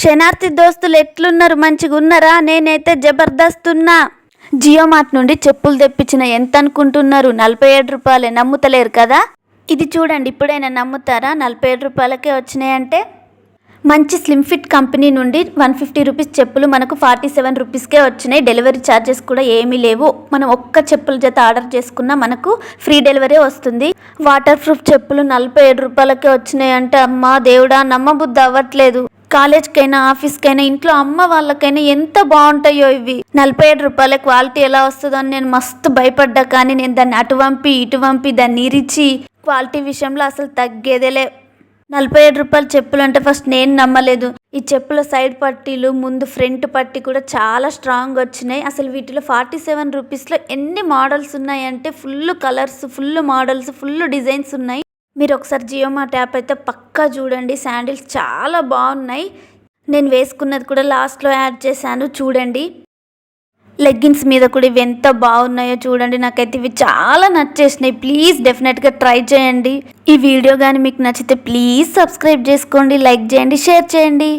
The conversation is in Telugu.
శనార్థి దోస్తులు ఎట్లున్నారు? మంచిగా ఉన్నారా? నేనైతే జబర్దస్త్ ఉన్నా. జియో మార్ట్ నుండి చెప్పులు తెప్పించిన. ఎంత అనుకుంటున్నారు? 47 రూపాయలే. నమ్ముతలేరు కదా? ఇది చూడండి, ఇప్పుడైనా నమ్ముతారా? 47 రూపాయలకే వచ్చినాయంటే. మంచి స్లిమ్ ఫిట్ కంపెనీ నుండి 150 రూపీస్ చెప్పులు మనకు 47 రూపీస్కే వచ్చినాయి. డెలివరీ ఛార్జెస్ కూడా ఏమీ లేవు. మనం ఒక్క చెప్పుల జత ఆర్డర్ చేసుకున్నా మనకు ఫ్రీ డెలివరీ వస్తుంది. వాటర్ ప్రూఫ్ చెప్పులు 47 రూపాయలకే వచ్చినాయి అంటే అమ్మా దేవుడా, నమ్మబుద్ధి అవ్వట్లేదు. కాలేజ్కైనా ఆఫీస్కైనా ఇంట్లో అమ్మ వాళ్ళకైనా ఎంత బాగుంటాయో ఇవి. 47 రూపాయల క్వాలిటీ ఎలా వస్తుందో అని నేను మస్తు భయపడ్డా. కానీ నేను దాన్ని అటు వంపి ఇటు వంపి దాన్ని ఇరిచి క్వాలిటీ విషయంలో అసలు తగ్గేదేలే. 47 రూపాయల చెప్పులు అంటే ఫస్ట్ నేను నమ్మలేదు. ఈ చెప్పుల సైడ్ పట్టీలు, ముందు ఫ్రంట్ పట్టీ కూడా చాలా స్ట్రాంగ్ వచ్చినాయి. అసలు వీటిలో 47 రూపీస్లో ఎన్ని మోడల్స్ ఉన్నాయంటే full colours, full models, full designs ఉన్నాయి. మీరు ఒకసారి జియో మార్ట్ యాప్ అయితే పక్కా చూడండి. శాండిల్స్ చాలా బాగున్నాయి. నేను వేసుకున్నది కూడా లాస్ట్లో యాడ్ చేశాను, చూడండి. లెగ్గిన్స్ మీద కూడా ఇవి ఎంత బాగున్నాయో చూడండి. నాకైతే ఇవి చాలా నచ్చేసినాయి. ప్లీజ్ డెఫినెట్గా ట్రై చేయండి. ఈ వీడియో కానీ మీకు నచ్చితే ప్లీజ్ సబ్స్క్రైబ్ చేసుకోండి, లైక్ చేయండి, షేర్ చేయండి.